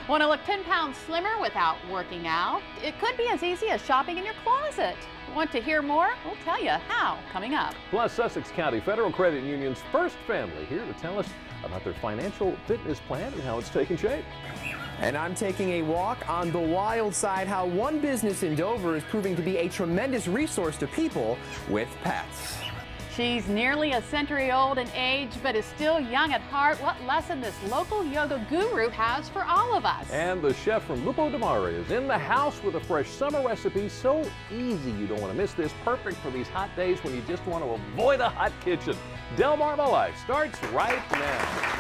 Want to look 10 pounds slimmer without working out? It could be as easy as shopping in your closet. Want to hear more? We'll tell you how coming up. Plus, Sussex County Federal Credit Union's first family here to tell us about their financial fitness plan and how it's taking shape. And I'm taking a walk on the wild side, how one business in Dover is proving to be a tremendous resource to people with pets. She's nearly a century old in age, but is still young at heart. What lesson this local yoga guru has for all of us. And the chef from Lupo de Mare is in the house with a fresh summer recipe. So easy, you don't want to miss this. Perfect for these hot days when you just want to avoid a hot kitchen. Delmarva Life starts right now.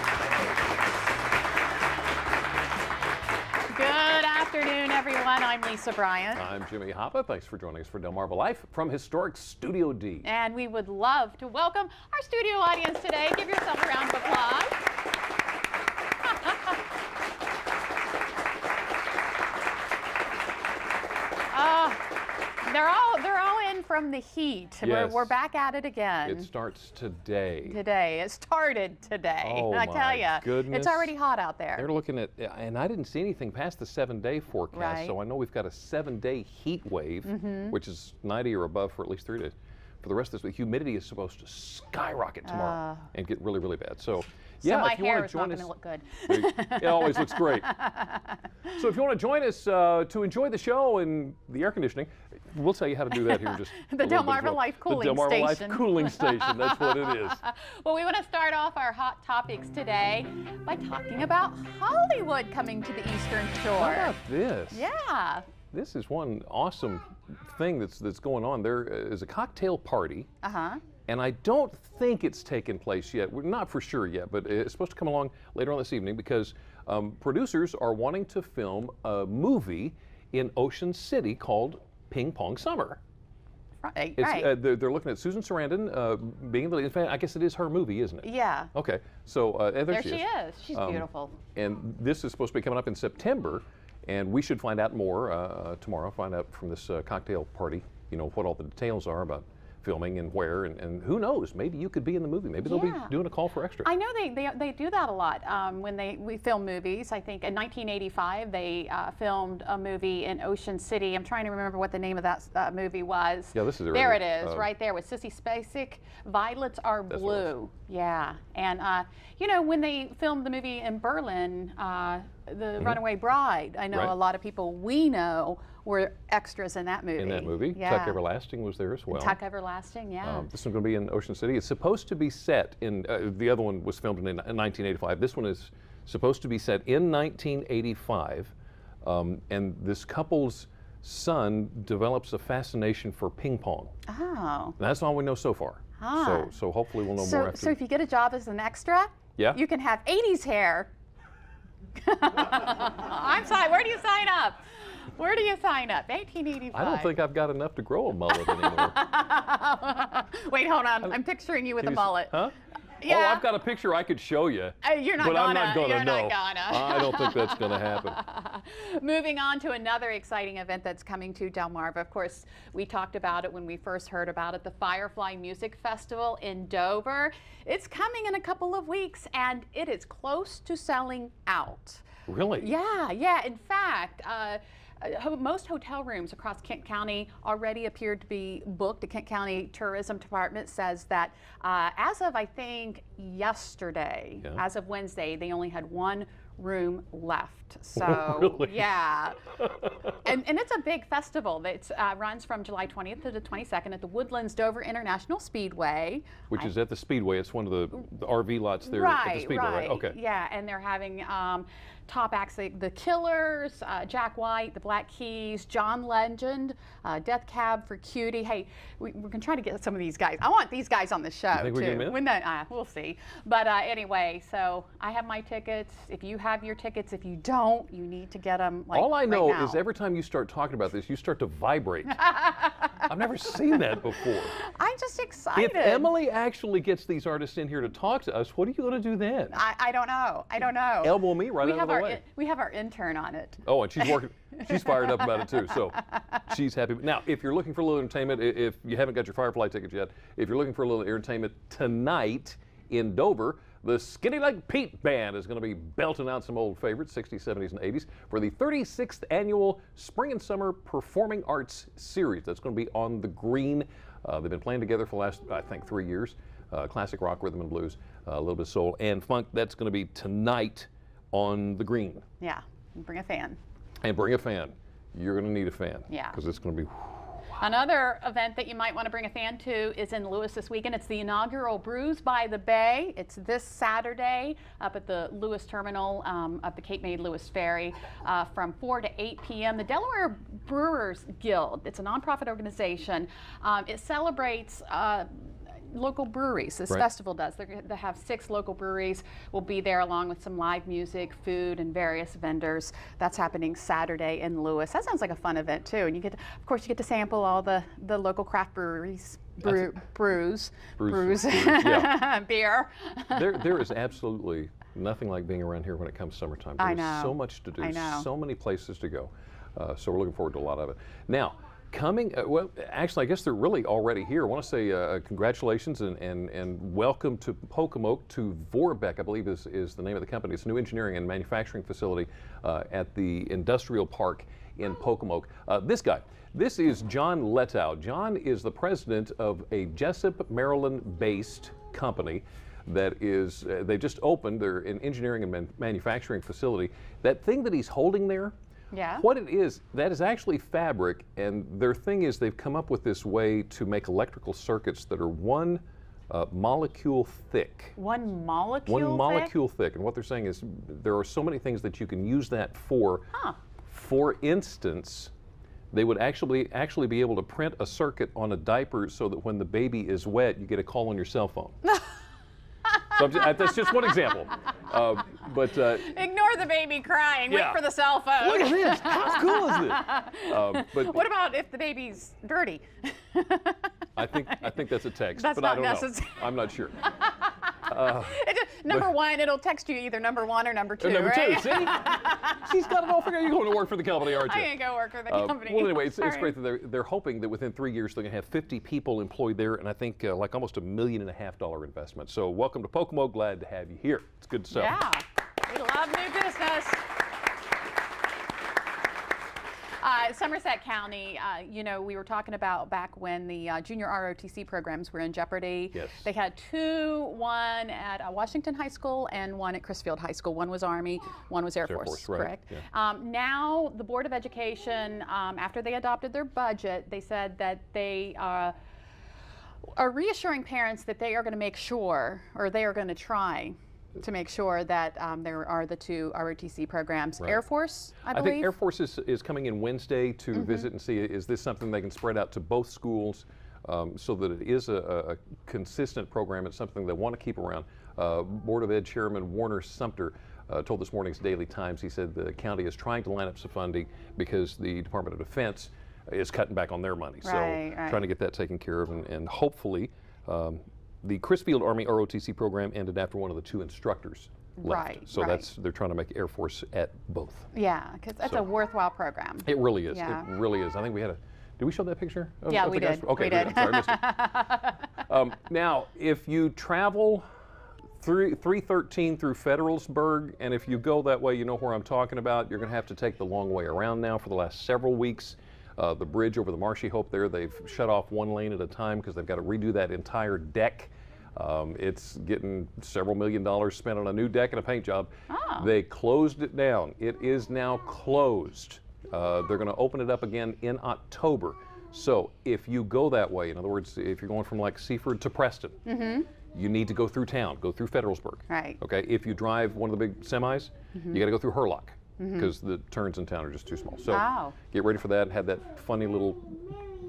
Good afternoon, everyone. I'm Lisa Bryant. I'm Jimmy Hoppa. Thanks for joining us for Delmarva Life from historic Studio D. And we would love to welcome our studio audience today. Give yourself a round of applause. They're all in from the heat. Yes. We're back at it again. It starts today. It started today. Oh, I tell you, goodness. it's already hot out there. They're looking at, and I didn't see anything past the 7-day forecast, right. So I know we've got a 7-day heat wave, which is 90 or above for at least 3 days. For the rest of this week, humidity is supposed to skyrocket tomorrow and get really, really bad. So, yeah, my if you hair want is to not join going us, to look good. it always looks great. So if you want to join us to enjoy the show and the air conditioning, we'll tell you how to do that here in just the Delmarva Life Cooling Station. The Delmarva Life Cooling Station, that's what it is. Well, we want to start off our hot topics today by talking about Hollywood coming to the Eastern Shore. How about this? Yeah. This is one awesome thing that's going on. There is a cocktail party. And I don't think it's taken place yet. We're not for sure yet, but it's supposed to come along later on this evening because producers are wanting to film a movie in Ocean City called Ping Pong Summer. Right. They're looking at Susan Sarandon being the lead. In fact, I guess it is her movie, isn't it? Yeah. Okay. So there she is. She's beautiful. And this is supposed to be coming up in September. And we should find out more tomorrow, find out from this cocktail party, you know, what all the details are about filming and where, and who knows, maybe you could be in the movie. Maybe they'll be doing a call for extra. I know they do that a lot when we film movies. I think in 1985 they filmed a movie in Ocean City. I'm trying to remember what the name of that movie was. Yeah, this is it. There it is, right there with Sissy Spacek. Violets Are Blue. Yeah, and you know, when they filmed the movie in Berlin, The Runaway Bride, I know a lot of people we know were extras in that movie. In that movie, yeah. Tuck Everlasting was there as well. Tuck Everlasting, yeah. This one's going to be in Ocean City. It's supposed to be set in, the other one was filmed in 1985. This one is supposed to be set in 1985, and this couple's son develops a fascination for ping pong. Oh. And that's all we know so far. So hopefully we'll know more after. So if you get a job as an extra, you can have 80s hair. I'm sorry, where do you sign up? Where do you sign up? 1885. I don't think I've got enough to grow a mullet anymore. Wait, hold on. I'm picturing you with a mullet. Huh? Yeah. Oh, I've got a picture I could show you. You're not but gonna. I'm not gonna. You're no. not gonna. I don't think that's gonna happen. Moving on to another exciting event that's coming to Delmarva. Of course, we talked about it when we first heard about it, the FireFly Music Festival in Dover. It's coming in a couple of weeks, and it is close to selling out. Really? Yeah, yeah. In fact, most hotel rooms across Kent County already appear to be booked. The Kent County Tourism Department says that as of, I think, yesterday, as of Wednesday, they only had one room left. So, really? Yeah. and it's a big festival that runs from July 20th to the 22nd at the Woodlands Dover International Speedway. Which is at the Speedway. It's one of the RV lots there at the Speedway, right? Okay. Yeah, and they're having top acts, the Killers, Jack White, the Black Keys, John Legend, Death Cab for Cutie. Hey, we're going to try to get some of these guys. I want these guys on the show, you think too. We can We'll see. But anyway, so I have my tickets. If you have your tickets, if you don't, you need to get them like all I know right now. is every time you start talking about this, you start to vibrate. I've never seen that before. I'm just excited. If Emily actually gets these artists in here to talk to us, what are you going to do then? I don't know. I don't know. Elbow me right out of the way. We have our intern on it. Oh, and she's working. She's fired up about it too, so she's happy. Now, if you're looking for a little entertainment, if you haven't got your FireFly tickets yet, if you're looking for a little entertainment tonight in Dover, The Skinny Leg Pete Band is going to be belting out some old favorites, 60s, 70s, and 80s, for the 36th annual Spring and Summer Performing Arts Series. That's going to be on the Green. They've been playing together for the last, I think, 3 years. Classic rock, rhythm and blues, a little bit of soul and funk. That's going to be tonight on the Green. Yeah, bring a fan. And bring a fan. You're going to need a fan. Yeah. Because it's going to be... Another event that you might want to bring a fan to is in Lewis this weekend. It's the inaugural Brews by the Bay. It's this Saturday up at the Lewis Terminal, up the Cape May Lewis Ferry, from 4 to 8 p.m. The Delaware Brewers Guild, it's a nonprofit organization. It celebrates local breweries. This festival does. They have 6 local breweries. Will be there along with some live music, food, and various vendors. That's happening Saturday in Lewis. That sounds like a fun event too. And you get, of course, you get to sample all the local craft breweries, brews, yeah. beer. There is absolutely nothing like being around here when it comes summertime. There's so much to do, so many places to go. So we're looking forward to a lot of it. Now, coming, well, actually, I guess they're really already here. I want to say congratulations and welcome to Pocomoke, to Vorbeck, I believe is the name of the company. It's a new engineering and manufacturing facility at the industrial park in Pocomoke. This is John Letow. John is the president of a Jessup, Maryland-based company that is, they just opened their engineering and manufacturing facility. That thing that he's holding there, what it is, that is actually fabric, and their thing is they've come up with this way to make electrical circuits that are one molecule thick. One molecule thick? One molecule thick. And what they're saying is there are so many things that you can use that for. For instance, they would actually be able to print a circuit on a diaper so that when the baby is wet, you get a call on your cell phone. So that's just one example. Ignore the baby crying. Wait for the cell phone. Look at this. How cool is this? What about if the baby's dirty? I think that's a text. That's but not I don't necessary. know. I'm not sure. Number 1, it'll text you either number 1 or number 2. Number right? 2, see? She's got it all figured out. You're going to work for the company, aren't you? I ain't going to work for the company. Well, anyway, it's great that they're hoping that within 3 years they're going to have 50 people employed there, and I think like almost $1.5 million investment. So welcome to Pocomoke. Glad to have you here. It's good stuff. Yeah, we love new business. Somerset County, you know, we were talking about back when the junior ROTC programs were in jeopardy. Yes. They had 2, one at Washington High School and one at Crisfield High School. One was Army, one was Air Force, correct? Yeah. Now the Board of Education, after they adopted their budget, they said that they are reassuring parents that they are going to make sure, or they are going to try to make sure that there are the 2 ROTC programs. Air Force, I believe? I think Air Force is coming in Wednesday to visit and see, is this something they can spread out to both schools so that it is a consistent program. It's something they want to keep around. Board of Ed Chairman Warner Sumter told this morning's Daily Times, he said the county is trying to line up some funding because the Department of Defense is cutting back on their money. So trying to get that taken care of, and hopefully the Crisfield Army ROTC program ended after one of the 2 instructors left. So they're trying to make Air Force at both. Yeah, because that's a worthwhile program. It really is. It really is. I think we had did we show that picture? Yeah, we did. Okay, we did. Sorry, I missed it. Now, if you travel 313 through Federalsburg, and if you go that way, you know where I'm talking about. You're going to have to take the long way around now for the last several weeks. The bridge over the Marshy Hope there, they've shut off one lane at a time because they've got to redo that entire deck. It's getting several $1 million spent on a new deck and a paint job. They closed it down. It is now closed. They're going to open it up again in October. So if you go that way, in other words, if you're going from like Seaford to Preston, you need to go through town, go through Federalsburg. Right. Okay. If you drive one of the big semis, you got to go through Hurlock because the turns in town are just too small. So get ready for that. Have that funny little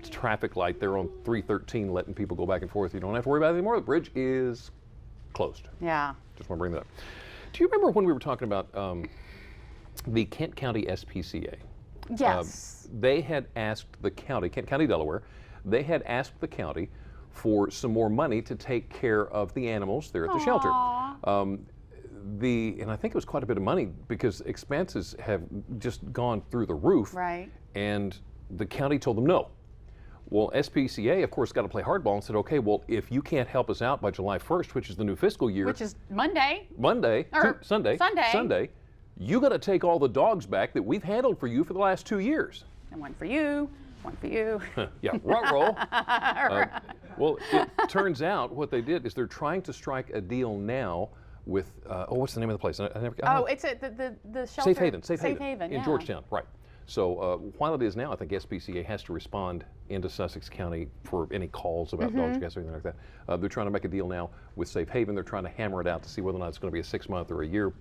traffic light there on 313 letting people go back and forth. You don't have to worry about it anymore. The bridge is closed. Yeah. Just want to bring that up. Do you remember when we were talking about the Kent County SPCA? Yes. They had asked the county, Kent County, Delaware, they had asked the county for some more money to take care of the animals there at the shelter. And I think it was quite a bit of money because expenses have just gone through the roof. Right. And the county told them no. Well, SPCA, of course, got to play hardball and said, okay, well, if you can't help us out by July 1st, which is the new fiscal year. Which is Monday. Sunday, you got to take all the dogs back that we've handled for you for the last 2 years. And one for you, one for you. Yeah, roll. Well, it turns out what they did is they're trying to strike a deal now with, what's the name of the place? It's at the shelter. Safe Haven. Safe Haven, in yeah. Georgetown, right. So while it is now, I think SPCA has to respond into Sussex County for any calls about dogs, gas, or anything like that. They're trying to make a deal now with Safe Haven. They're trying to hammer it out to see whether or not it's going to be a 6-month or a year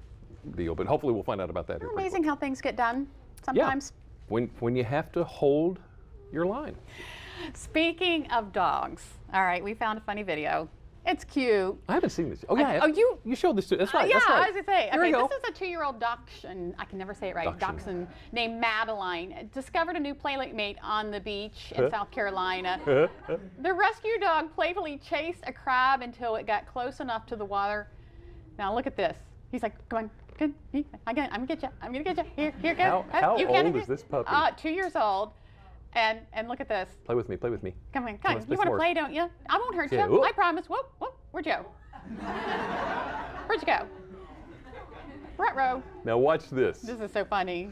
deal. But hopefully we'll find out about that here. Amazing how things get done sometimes. Yeah. When you have to hold your line. Speaking of dogs, all right, we found a funny video. It's cute. I haven't seen this. Oh yeah. You showed this to. That's right. Yeah, that's right. I was gonna say. Here Okay, we go. this is a 2-year-old dachshund. I can never say it right. Dachshund. Dachshund named Madeline discovered a new playmate on the beach in South Carolina. The rescue dog playfully chased a crab until it got close enough to the water. Now look at this. He's like, "Come on, I'm gonna get you. I'm gonna get you. Here goes." How old is this puppy? 2 years old. And look at this. Play with me. Play with me. Come on. You want to play, don't you? I won't hurt you. Whoop. I promise. Whoop, whoop. Where'd you go? Where'd you go? Front row. Now watch this. This is so funny.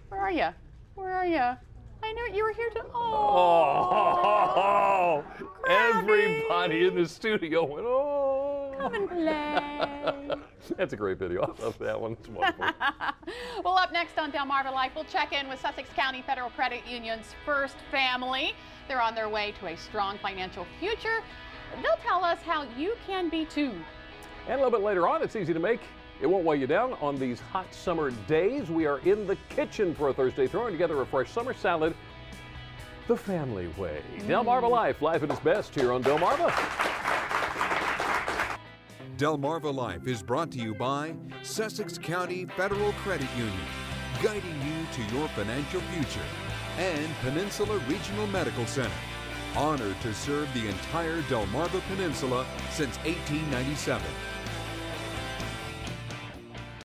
Where are you? Where are you? I knew you were here to. Oh, everybody in the studio went, oh. Come and play. That's a great video. I love that one. It's wonderful. Well, up next on Delmarva Life, we'll check in with Sussex County Federal Credit Union's first family. They're on their way to a strong financial future. They'll tell us how you can be too. And a little bit later on, it's easy to make. It won't weigh you down on these hot summer days. We are in the kitchen for a Thursday, throwing together a fresh summer salad the family way. Delmarva Life, life at its best here on Delmarva. Delmarva Life is brought to you by Sussex County Federal Credit Union, guiding you to your financial future, and Peninsula Regional Medical Center, honored to serve the entire Delmarva Peninsula since 1897.